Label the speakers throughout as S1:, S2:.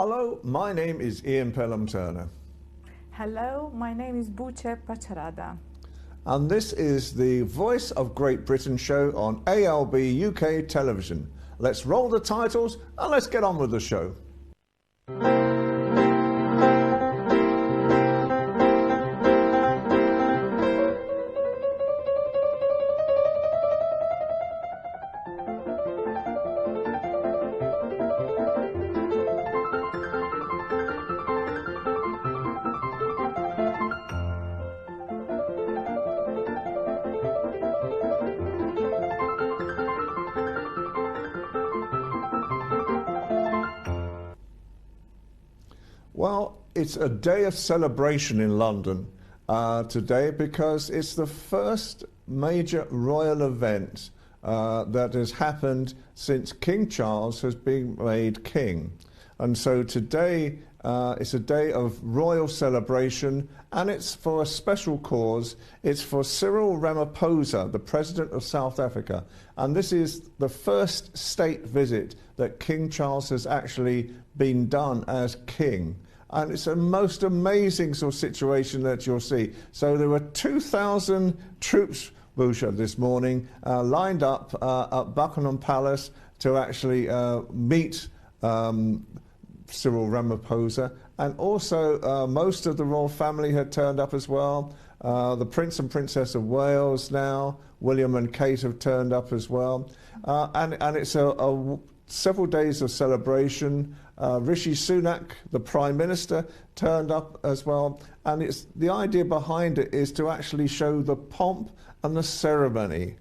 S1: Hello, my name is Ian Pelham Turner.
S2: Hello, my name is Buche Pacharada.
S1: And this is the Voice of Great Britain show on ALB UK television. Let's roll the titles and let's get on with the show. Well, it's a day of celebration in London today because it's the first major royal event that has happened since King Charles has been made king. And so today it's a day of royal celebration, and it's for a special cause. It's for Cyril Ramaphosa, the President of South Africa. And this is the first state visit that King Charles has actually been done as king. And it's a most amazing sort of situation that you'll see. So there were 2,000 troops, Busha, this morning lined up at Buckingham Palace to actually meet Cyril Ramaphosa. And also most of the royal family had turned up as well. The Prince and Princess of Wales now, William and Kate have turned up as well. And it's several days of celebration. Rishi Sunak, the Prime Minister, turned up as well. And it's the idea behind it is to actually show the pomp and the ceremony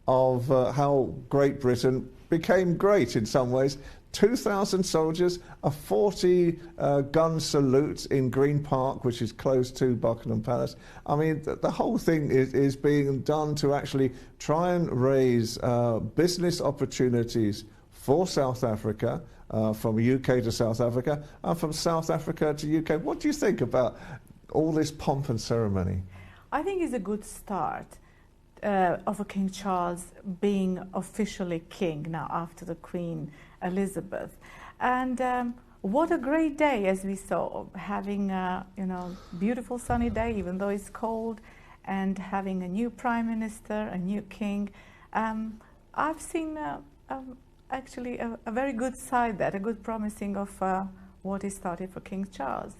S1: of how Great Britain became great in some ways. 2,000 soldiers, a 40-gun salute in Green Park, which is close to Buckingham Palace. I mean, the whole thing is being done to actually try and raise business opportunities for South Africa, from UK to South Africa, and from South Africa to UK. What do you think about all this pomp and ceremony?
S2: I think it's a good start of a King Charles being officially king now after the Queen Elizabeth. And what a great day, as we saw, having a beautiful sunny day, even though it's cold, and having a new Prime Minister, a new king. I've seen actually a very good side there, a good promising of what is started for King Charles.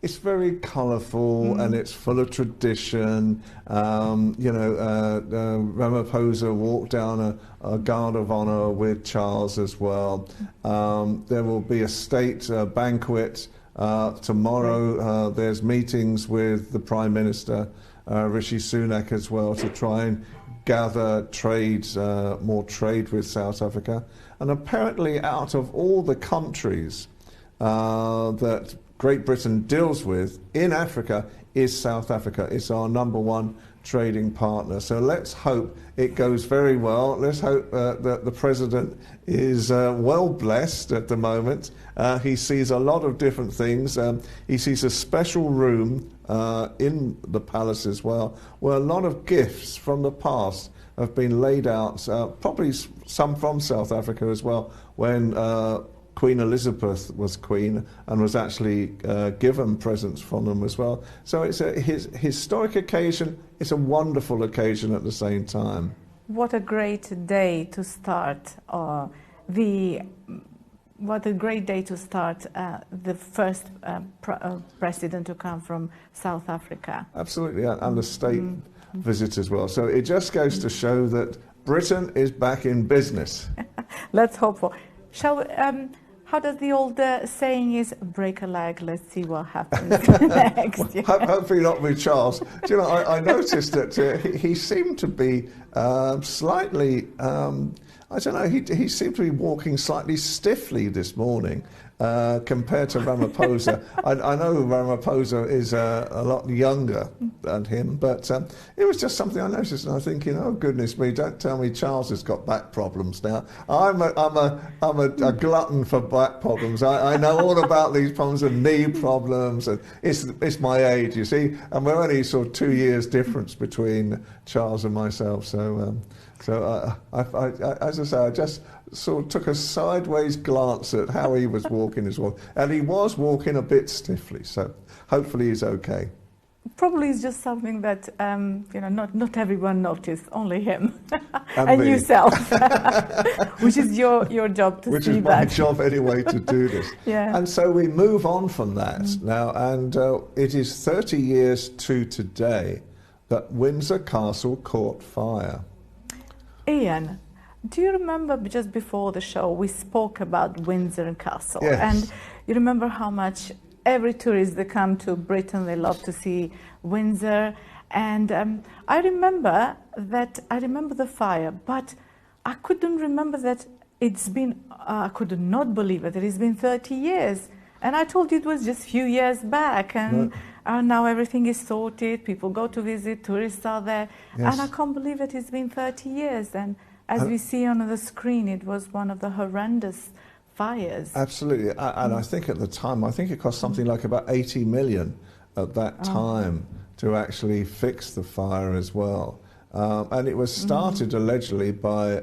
S1: It's very colourful and it's full of tradition. Ramaphosa walked down a guard of honour with Charles as well. There will be a state banquet tomorrow. There's meetings with the Prime Minister, Rishi Sunak, as well, to try and gather more trade with South Africa. And apparently out of all the countries that Great Britain deals with in Africa is South Africa. It's our #1 trading partner. So let's hope it goes very well. Let's hope that the President is well blessed at the moment. He sees a lot of different things. He sees a special room in the palace as well, where a lot of gifts from the past have been laid out, probably some from South Africa as well, when Queen Elizabeth was queen and was actually given presents from them as well. So it's a historic occasion. It's a wonderful occasion at the same time.
S2: What a great day to start what a great day to start the first president to come from South Africa.
S1: Absolutely, and the state visit as well. So it just goes to show that Britain is back in business.
S2: Let's hope for. Shall we, how does the old saying is, break a leg, let's see what happens next.
S1: Well, hopefully not with Charles. Do you know, I noticed that he seemed to be slightly, I don't know, he seemed to be walking slightly stiffly this morning compared to Ramaphosa. I know Ramaphosa is a lot younger than him, but it was just something I noticed, and I think, oh goodness me, don't tell me Charles has got back problems now. I'm a glutton for back problems. I know all about these problems and knee problems, and it's my age, you see, and we're only sort of 2 years difference between Charles and myself, so So as I say, I just sort of took a sideways glance at how he was walking as well. And he was walking a bit stiffly, so hopefully he's okay.
S2: Probably it's just something that, not everyone noticed, only him and
S1: me.
S2: yourself, which is your job to
S1: which
S2: see
S1: is my
S2: that.
S1: job anyway to do this.
S2: Yeah.
S1: And so we move on from that now, and it is 30 years to today that Windsor Castle caught fire.
S2: Ian, do you remember just before the show we spoke about Windsor Castle?
S1: Yes.
S2: And you remember how much every tourist that come to Britain, they love to see Windsor. And I remember the fire, but I couldn't remember that it's been, I could not believe it it's been 30 years. And I told you it was just a few years back. And now everything is sorted, people go to visit, tourists are there.
S1: Yes.
S2: And I can't believe it's been 30 years. And as we see on the screen, it was one of the horrendous fires.
S1: Absolutely, and I think at the time, I think it cost something like about 80 million at that time to actually fix the fire as well. And it was started allegedly by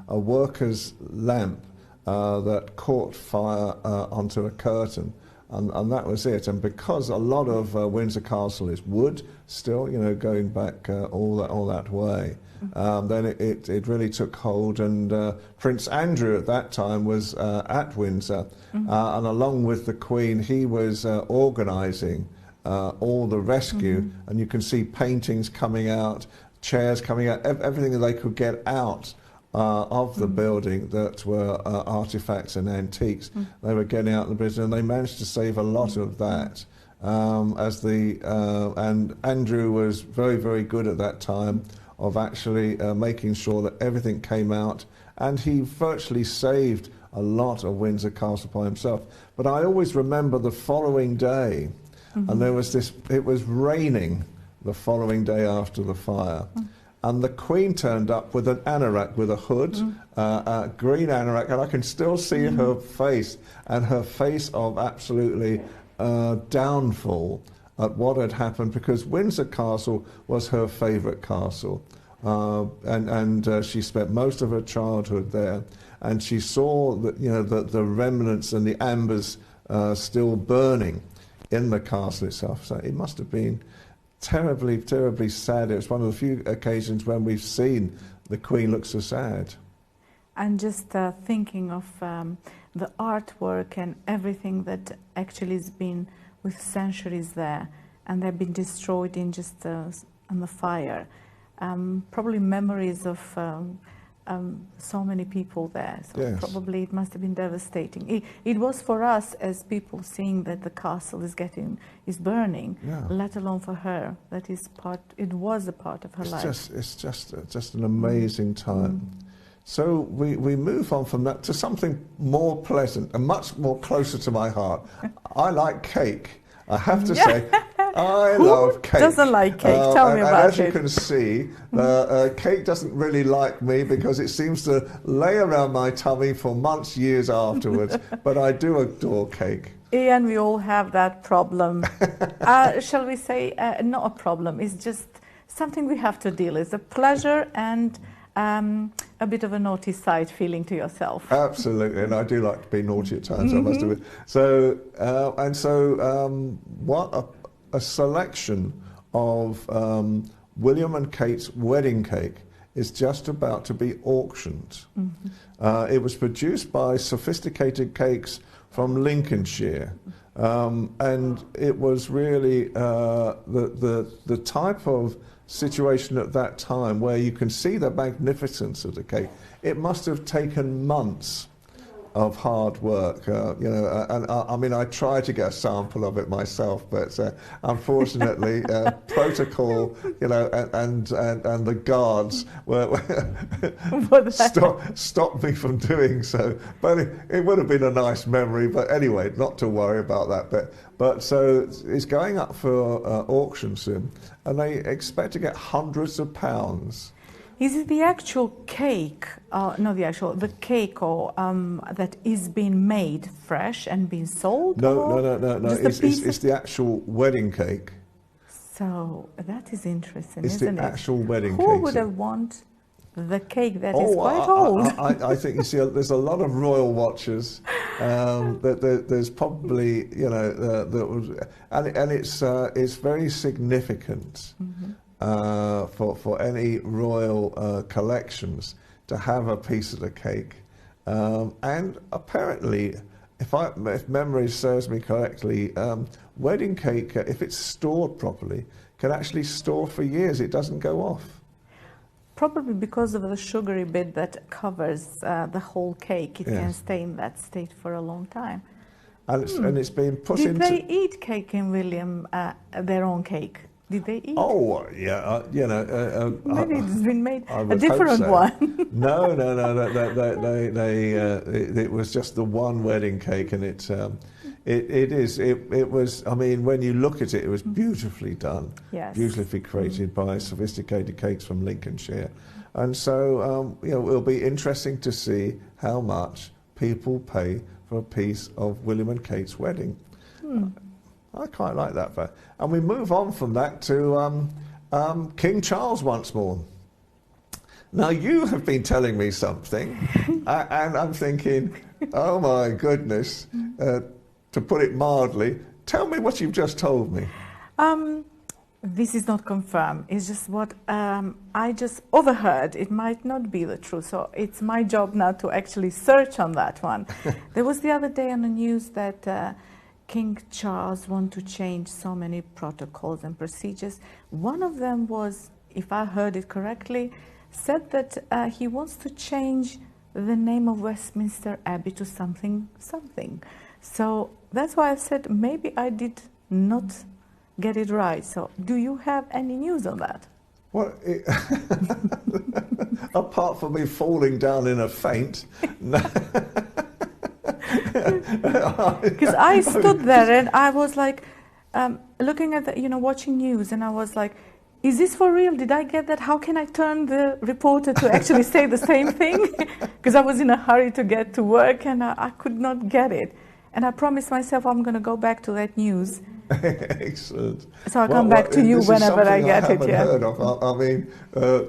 S1: a worker's lamp that caught fire onto a curtain. And that was it. And because a lot of Windsor Castle is wood still, going back all that way, then it really took hold. And Prince Andrew at that time was at Windsor. And along with the Queen, he was organising all the rescue. And you can see paintings coming out, chairs coming out, everything that they could get out of the building that were artifacts and antiques. They were getting out in the business, and they managed to save a lot of that. And Andrew was very, very good at that time of actually making sure that everything came out, and he virtually saved a lot of Windsor Castle by himself. But I always remember the following day, and there was it was raining the following day after the fire. And the Queen turned up with an anorak, with a hood, a green anorak, and I can still see her face, and her face of absolutely downfall at what had happened, because Windsor Castle was her favourite castle. And she spent most of her childhood there, and she saw the remnants and the ambers still burning in the castle itself. So it must have been terribly, terribly sad. It was one of the few occasions when we've seen the Queen look so sad.
S2: And just thinking of the artwork and everything that actually has been with centuries there, and they've been destroyed in just on the fire. Probably memories of so many people there. So
S1: yes.
S2: Probably it must have been devastating. It was for us as people seeing that the castle is burning, let alone for her. It was a part of her life.
S1: It's just an amazing time. So we move on from that to something more pleasant and much more closer to my heart. I like cake. I have to say, I love cake.
S2: Who doesn't like cake? Tell me about it.
S1: As you can see, cake doesn't really like me because it seems to lay around my tummy for months, years afterwards. But I do adore cake.
S2: Ian, we all have that problem. Shall we say, not a problem, it's just something we have to deal with. A pleasure and a bit of a naughty side feeling to yourself.
S1: Absolutely, and I do like to be naughty at times, I must admit. So, what a selection of William and Kate's wedding cake is just about to be auctioned. It was produced by Sophisticated Cakes from Lincolnshire, and it was really the type of situation at that time where you can see the magnificence of the cake. It must have taken months of hard work, and I mean, I tried to get a sample of it myself, but unfortunately, protocol, and the guards stopped me from doing so. But it would have been a nice memory. But anyway, not to worry about that bit. But so it's going up for auction soon, and they expect to get hundreds of pounds.
S2: Is it the actual cake, the cake that is being made fresh and being sold?
S1: No. It's the actual wedding cake.
S2: So that is interesting,
S1: isn't it? It's the actual wedding cake.
S2: Who would have wanted the cake that is quite old.
S1: I think you see, there's a lot of royal watchers. There's probably, you know, and it's very significant for any royal collections to have a piece of the cake. And apparently, if memory serves me correctly, wedding cake, if it's stored properly, can actually store for years. It doesn't go off.
S2: Probably because of the sugary bit that covers the whole cake. It can stay in that state for a long time.
S1: And it's been put into...
S2: Did they eat cake in William, their own cake? Did they eat?
S1: Oh, yeah, you know...
S2: maybe it's been made a different one.
S1: No, it was just the one wedding cake, and it was, I mean, when you look at it, it was beautifully done, beautifully created by sophisticated cakes from Lincolnshire. And so, you know, it'll be interesting to see how much people pay for a piece of William and Kate's wedding. I quite like that fact. And we move on from that to King Charles once more. Now, you have been telling me something, and I'm thinking, oh my goodness, to put it mildly, tell me what you've just told me.
S2: This is not confirmed. It's just what I just overheard. It might not be the truth. So it's my job now to actually search on that one. There was the other day on the news that King Charles wanted to change so many protocols and procedures. One of them was, if I heard it correctly, said that he wants to change the name of Westminster Abbey to something. So that's why I said maybe I did not get it right. So do you have any news on that?
S1: Well, apart from me falling down in a faint.
S2: Because I stood there and I was like looking at the, you know, watching news, and I was like, is this for real? Did I get that? How can I turn the reporter to actually say the same thing? Because I was in a hurry to get to work and I could not get it. And I promised myself I'm going to go back to that news.
S1: Excellent.
S2: So I'll come back to you whenever I get it.
S1: Yeah. Heard of. I mean,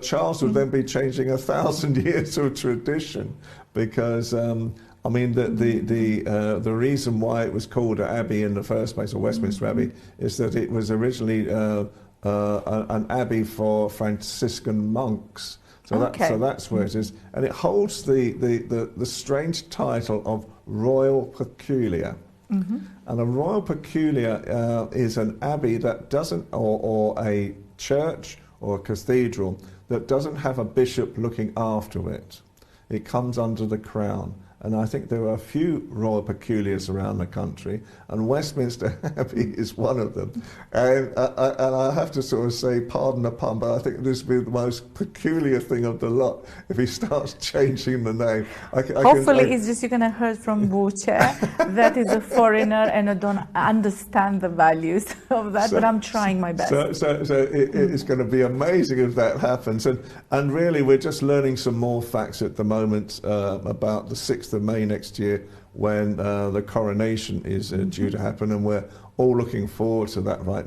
S1: Charles would then be changing 1,000 years of tradition, because I mean the reason why it was called an abbey in the first place, or Westminster Abbey, is that it was originally an abbey for Franciscan monks. So that's where it is, and it holds the strange title of Royal Peculiar. And a Royal Peculiar is an abbey that doesn't, or a church or a cathedral that doesn't have a bishop looking after it. It comes under the crown. And I think there are a few Royal Peculiars around the country, and Westminster Abbey is one of them. And I have to sort of say, pardon the pun, but I think this would be the most peculiar thing of the lot if he starts changing the name.
S2: Hopefully it's just you're going to hear from Buche that is a foreigner and I don't understand the values of that, but I'm trying my best.
S1: So it's going to be amazing if that happens. And really, we're just learning some more facts at the moment about the 6th of May next year, when the coronation is due to happen, and we're all looking forward to that, right?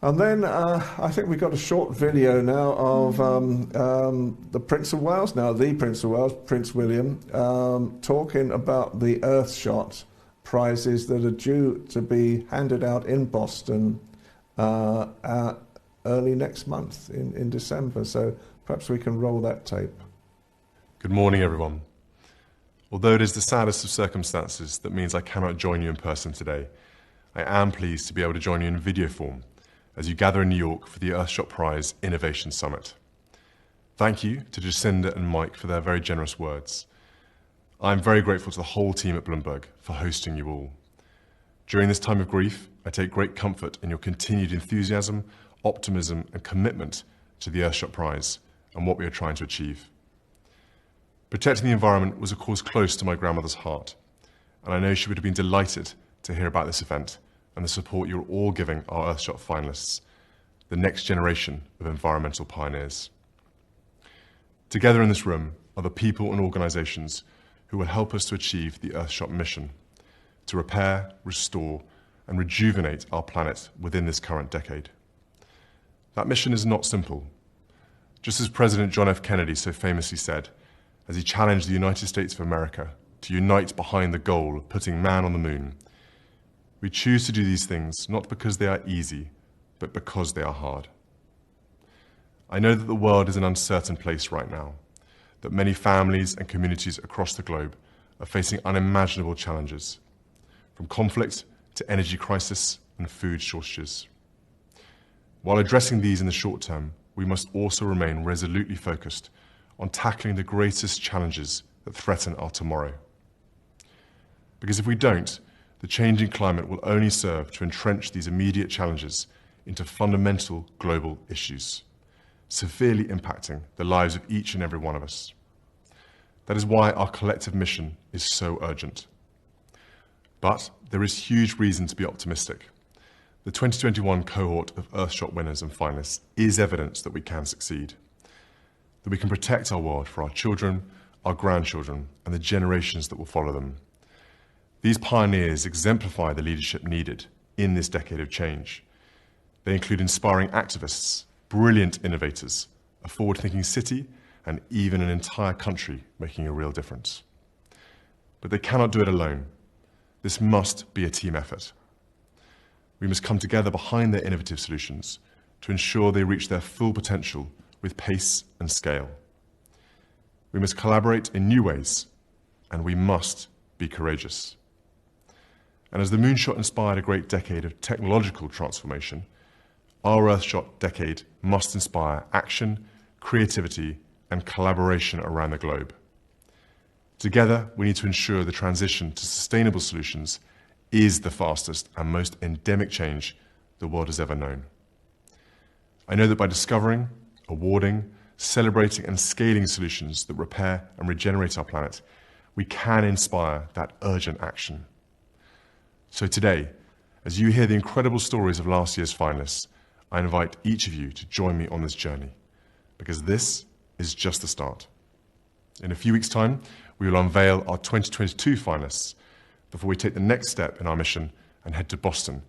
S1: And then I think we've got a short video now of the Prince of Wales, Prince William, talking about the Earthshot prizes that are due to be handed out in Boston early next month in December. So perhaps we can roll that tape.
S3: Good morning, everyone. Although it is the saddest of circumstances that means I cannot join you in person today, I am pleased to be able to join you in video form as you gather in New York for the Earthshot Prize Innovation Summit. Thank you to Jacinda and Mike for their very generous words. I am very grateful to the whole team at Bloomberg for hosting you all. During this time of grief, I take great comfort in your continued enthusiasm, optimism, and commitment to the Earthshot Prize and what we are trying to achieve. Protecting the environment was a cause close to my grandmother's heart, and I know she would have been delighted to hear about this event and the support you're all giving our Earthshot finalists, the next generation of environmental pioneers. Together in this room are the people and organisations who will help us to achieve the Earthshot mission, to repair, restore, and rejuvenate our planet within this current decade. That mission is not simple. Just as President John F. Kennedy so famously said, as he challenged the United States of America to unite behind the goal of putting man on the moon, we choose to do these things not because they are easy, but because they are hard. I know that the world is an uncertain place right now, that many families and communities across the globe are facing unimaginable challenges, from conflict to energy crisis and food shortages. While addressing these in the short term, we must also remain resolutely focused on tackling the greatest challenges that threaten our tomorrow. Because if we don't, the changing climate will only serve to entrench these immediate challenges into fundamental global issues, severely impacting the lives of each and every one of us. That is why our collective mission is so urgent. But there is huge reason to be optimistic. The 2021 cohort of Earthshot winners and finalists is evidence that we can succeed, that we can protect our world for our children, our grandchildren, and the generations that will follow them. These pioneers exemplify the leadership needed in this decade of change. They include inspiring activists, brilliant innovators, a forward-thinking city, and even an entire country making a real difference. But they cannot do it alone. This must be a team effort. We must come together behind their innovative solutions to ensure they reach their full potential with pace and scale. We must collaborate in new ways, and we must be courageous. And as the Moonshot inspired a great decade of technological transformation, our Earthshot decade must inspire action, creativity, and collaboration around the globe. Together, we need to ensure the transition to sustainable solutions is the fastest and most endemic change the world has ever known. I know that by discovering, awarding, celebrating, and scaling solutions that repair and regenerate our planet, we can inspire that urgent action. So today, as you hear the incredible stories of last year's finalists, I invite each of you to join me on this journey, because this is just the start. In a few weeks' time, we will unveil our 2022 finalists before we take the next step in our mission and head to Boston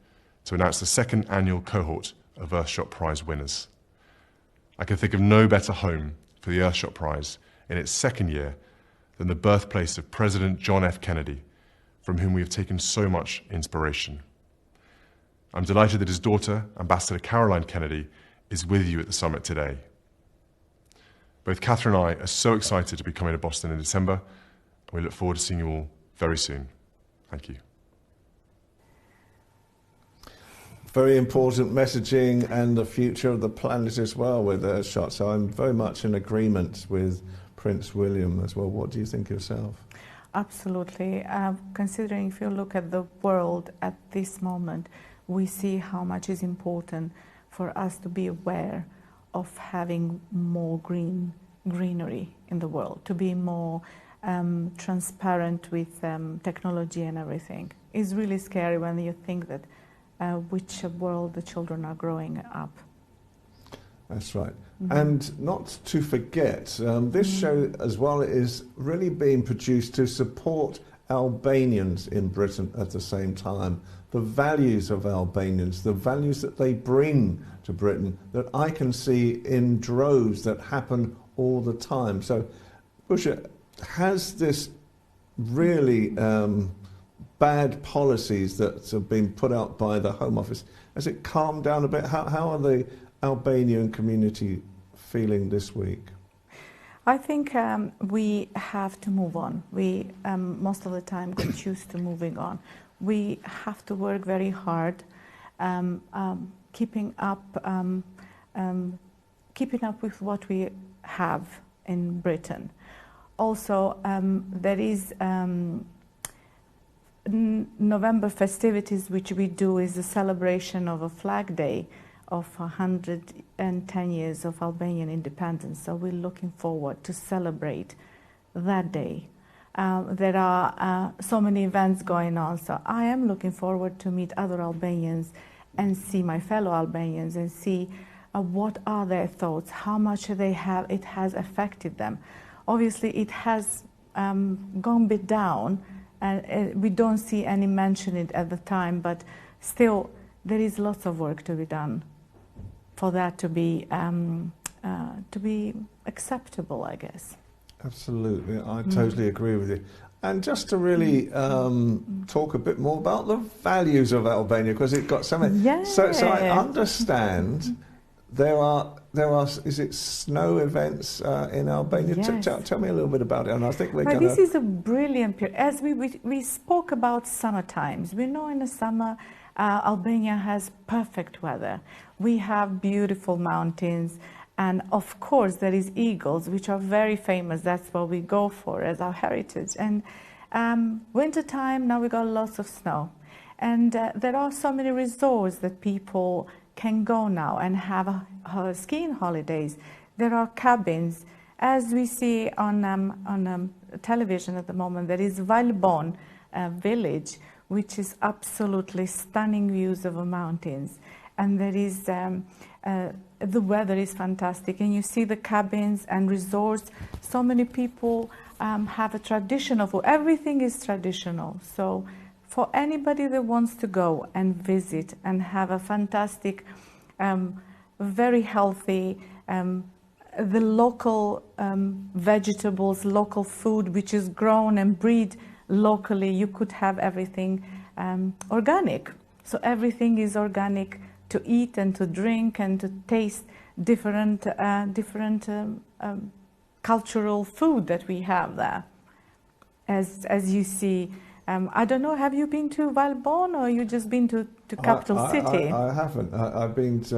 S3: to announce the second annual cohort of Earthshot Prize winners. I can think of no better home for the Earthshot Prize in its second year than the birthplace of President John F. Kennedy, from whom we have taken so much inspiration. I'm delighted that his daughter, Ambassador Caroline Kennedy, is with you at the summit today. Both Catherine and I are so excited to be coming to Boston in December, and we look forward to seeing you all very soon. Thank you.
S1: Very important messaging and the future of the planet as well with Earthshot. So I'm very much in agreement with Prince William as well. What do you think yourself?
S2: Absolutely. Considering if you look at the world at this moment, we see how much is important for us to be aware of having more greenery in the world, to be more transparent with technology and everything. It's really scary when you think that which world the children are growing up.
S1: That's right. Mm-hmm. And not to forget, this show as well is really being produced to support Albanians in Britain at the same time. The values of Albanians, the values that they bring to Britain that I can see in droves that happen all the time. So, Busha, has this really bad policies that have been put out by the Home Office, has it calmed down a bit? How are the Albanian community feeling this week?
S2: I think we have to move on. We most of the time get used to moving on. We have to work very hard, keeping up with what we have in Britain. Also, there is November festivities, which we do, is the celebration of a Flag Day of 110 years of Albanian independence. So we're looking forward to celebrate that day. There are so many events going on, so I am looking forward to meet other Albanians and see my fellow Albanians and see what are their thoughts, how much it has affected them. Obviously, it has gone a bit down, and we don't see any mention it at the time, but still there is lots of work to be done for that to be to be acceptable, I guess.
S1: Absolutely, I totally agree with you. And just to really talk a bit more about the values of Albania, because it got so many.
S2: Yeah.
S1: So I understand there are is it snow events in Albania?
S2: Yes.
S1: Tell me a little bit about it, and I think we're
S2: But
S1: going
S2: this is a brilliant period. As we spoke about summer times, we know in the summer Albania has perfect weather. We have beautiful mountains, and of course there is eagles, which are very famous. That's what we go for as our heritage. And winter time, now we got lots of snow, and there are so many resorts that people can go now and have skiing holidays. There are cabins, as we see on television at the moment. There is Valbon village, which is absolutely stunning views of the mountains, and there is the weather is fantastic, and you see the cabins and resorts. So many people have a traditional food. Everything is traditional. So for anybody that wants to go and visit and have a fantastic, very healthy, the local vegetables, local food, which is grown and bred locally, you could have everything organic. So everything is organic to eat and to drink and to taste different cultural food that we have there. As you see, I don't know, have you been to Valbon, or you just been to capital city?
S1: I haven't. I've been to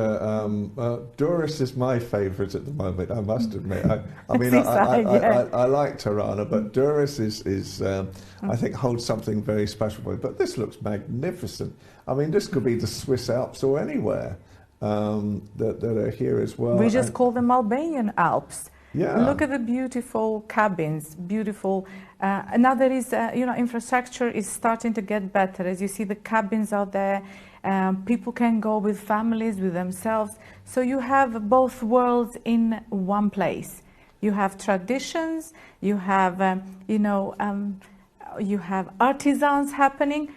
S1: Durrës is my favourite at the moment, I must admit. I mean, I like Tirana, but Durrës is I think holds something very special for me. But this looks magnificent. I mean, this could be the Swiss Alps or anywhere that are here as well.
S2: We just call them Albanian Alps.
S1: Yeah.
S2: Look at the beautiful cabins, beautiful. Now there is, infrastructure is starting to get better. As you see, the cabins out there, people can go with families, with themselves. So you have both worlds in one place. You have traditions, you have, you have artisans happening,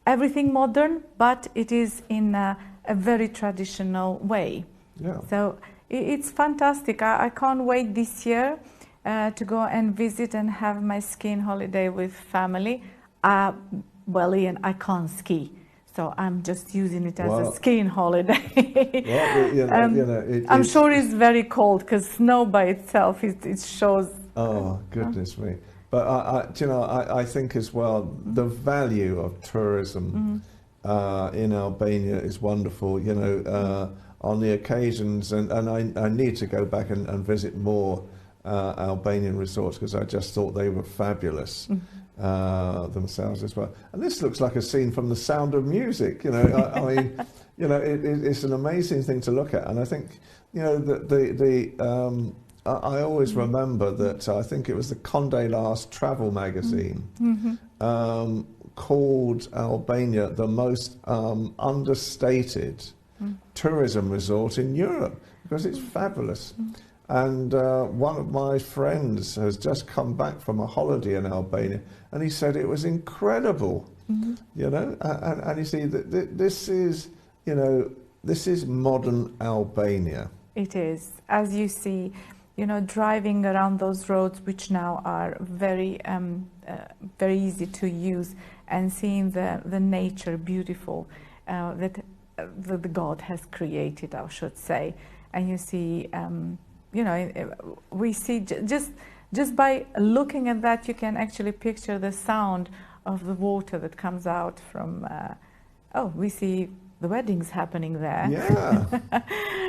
S2: everything modern, but it is in a very traditional way.
S1: Yeah.
S2: So it's fantastic. I can't wait this year to go and visit and have my skiing holiday with family. Well, Ian, I can't ski, so I'm just using it as a skiing holiday. I'm sure it's very cold, because snow by itself, it shows.
S1: Oh, goodness me. But I think as well, the value of tourism in Albania is wonderful. On the occasions, and I need to go back and visit more Albanian resorts, because I just thought they were fabulous themselves as well. And this looks like a scene from The Sound of Music. I mean, it's an amazing thing to look at. And I think, I always remember that I think it was the Condé Nast travel magazine called Albania the most understated tourism resort in Europe, because it's fabulous. And one of my friends has just come back from a holiday in Albania, and he said it was incredible. And you see that this is modern Albania.
S2: It is, as you see, driving around those roads, which now are very very easy to use, and seeing the nature beautiful that the God has created, I should say. And you see, we see just by looking at that, you can actually picture the sound of the water that comes out from. We see the weddings happening there.
S1: Yeah.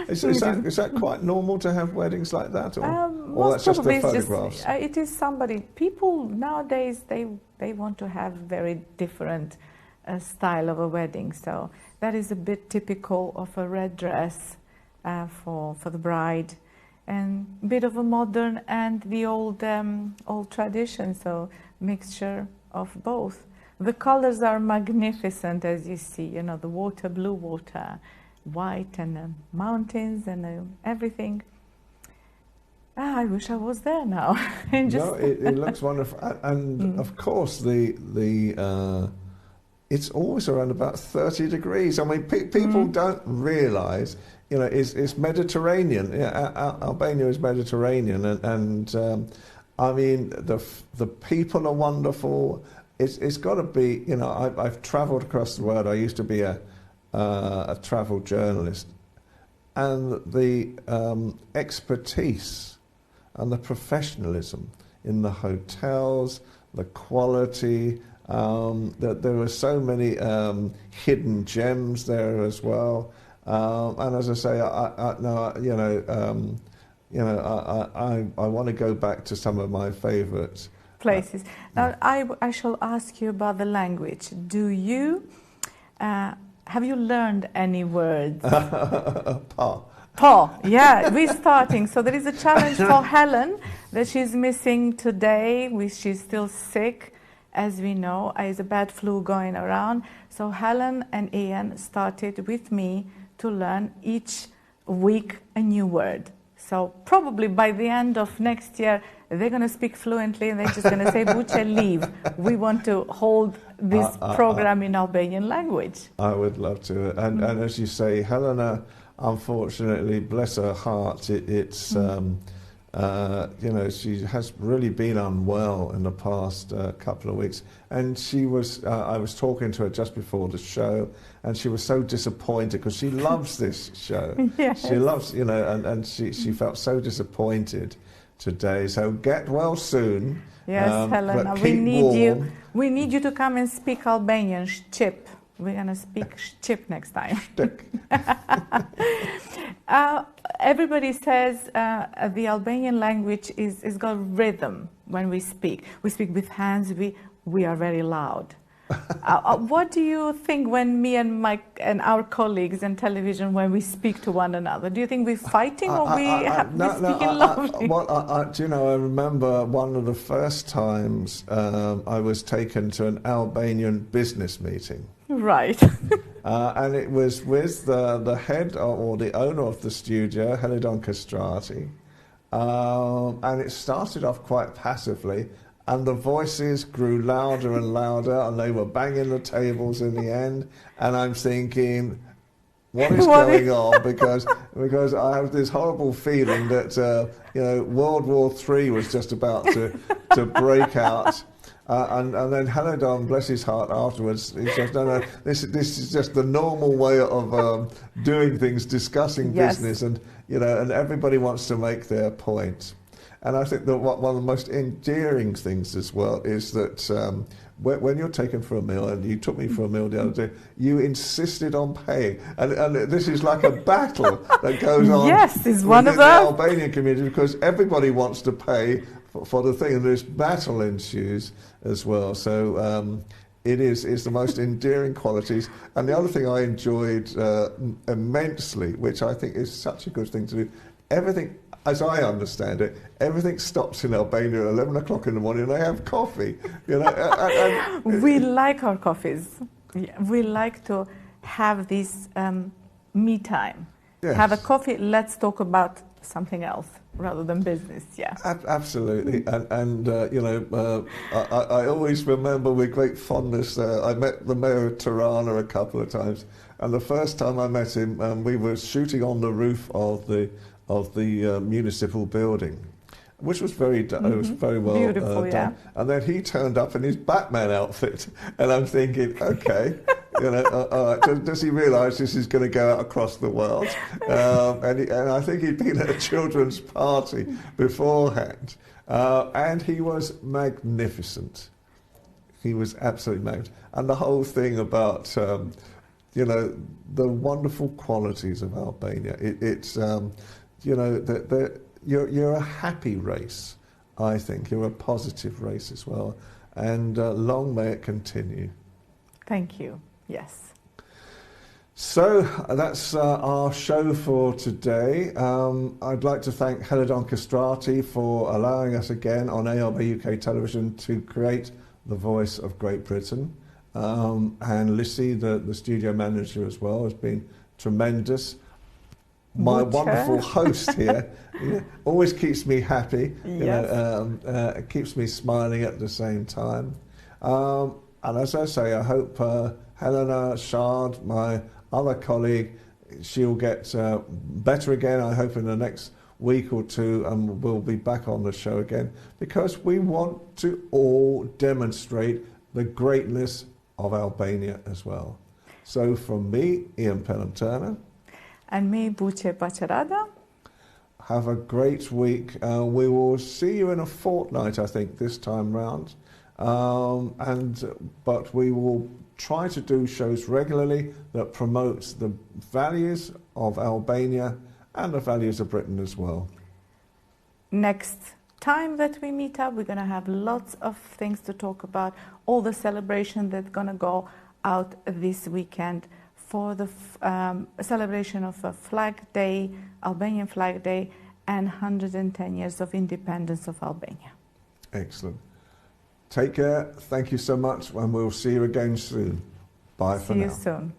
S1: Is that quite normal to have weddings like that, or that's just the photographs?
S2: It is somebody. People nowadays, they want to have very different style of a wedding. So that is a bit typical of a red dress for the bride, and a bit of a modern and the old tradition. So mixture of both. The colors are magnificent, as you see. The water, blue water, white, and mountains, and everything. I wish I was there now.
S1: No, it looks wonderful, and of course the it's always around about 30 degrees. I mean, people don't realise, you know, it's Mediterranean. Yeah, Albania is Mediterranean, and I mean, the people are wonderful. It's got to be, you know, I've travelled across the world. I used to be a travel journalist, and the expertise and the professionalism in the hotels, the quality. There were so many hidden gems there as well. And as I say, I want to go back to some of my favourites
S2: places. Now, I shall ask you about the language. Do you have you learned any words? Pa, yeah, we're starting. So there is a challenge for Helen that she's missing today. She's still sick, as we know. There's a bad flu going around. So Helen and Ian started with me to learn each week a new word. So probably by the end of next year, they're going to speak fluently and they're just going to say, Buce, leave. We want to hold this program in Albanian language.
S1: I would love to. And as you say, Helena, unfortunately, bless her heart, it's you know, she has really been unwell in the past couple of weeks. And she was, I was talking to her just before the show, and she was so disappointed because she loves this show. Yes. She loves, you know, and she felt so disappointed today. So get well soon.
S2: Yes, Helena, we need you. We need you to come and speak Albanian, Shqip. We're going to speak Shqip next time. Everybody says the Albanian language is got rhythm when we speak. We speak with hands, we are very loud. What do you think when me and Mike and our colleagues in television, when we speak to one another? Do you think we're fighting or we speaking loudly?
S1: Do you know, I remember one of the first times I was taken to an Albanian business meeting.
S2: Right.
S1: And it was with the head or the owner of the studio, Helidon Castrati. And it started off quite passively, and the voices grew louder and louder, and they were banging the tables in the end. And I'm thinking, what is going on? Because I have this horrible feeling that you know, World War III was just about to break out. And then Helidon, bless his heart, afterwards, he said, no, this is just the normal way of doing things, discussing business, and you know, and everybody wants to make their point. And I think that one of the most endearing things as well is that when you're taken for a meal, and you took me for a meal the other day, you insisted on paying. And this is like a battle that goes on
S2: one of
S1: the Albanian community, because everybody wants to pay for the thing, and this battle ensues as well. So it's the most endearing qualities. And the other thing I enjoyed immensely, which I think is such a good thing to do, everything, as I understand it, everything stops in Albania at 11 o'clock in the morning, and they have coffee. You know,
S2: we like our coffees. We like to have this me time. Yes. Have a coffee, let's talk about something else rather than business. Yeah,
S1: absolutely. And you know, I always remember with great fondness, I met the mayor of Tirana a couple of times, and the first time I met him, we were shooting on the roof of the municipal building, which was very well
S2: beautiful,
S1: done. And then he turned up in his Batman outfit, and I'm thinking, okay, you know, does he realise this is going to go out across the world? And I think he'd been at a children's party beforehand, and he was magnificent. He was absolutely magnificent, and the whole thing about you know, the wonderful qualities of Albania. It's you know, you're a happy race, I think. You're a positive race as well. And long may it continue.
S2: Thank you. Yes.
S1: So that's our show for today. I'd like to thank Helidon Castrati for allowing us again on ARB UK Television to create the voice of Great Britain. And Lissy, the studio manager as well, has been tremendous. My wonderful host here always keeps me happy. You know, keeps me smiling at the same time. And as I say, I hope Helena Shard, my other colleague, she'll get better again, I hope in the next week or two, and we'll be back on the show again, because we want to all demonstrate the greatness of Albania as well. So from me, Ian Pelham-Turner.
S2: And me, Buche Pacerada.
S1: Have a great week. We will see you in a fortnight, I think, this time round. But we will try to do shows regularly that promotes the values of Albania and the values of Britain as well.
S2: Next time that we meet up, we're going to have lots of things to talk about, all the celebration that's going to go out this weekend for the celebration of a Flag Day, Albanian Flag Day, and 110 years of independence of Albania.
S1: Excellent. Take care. Thank you so much, and we'll see you again soon. Bye for now.
S2: See you soon.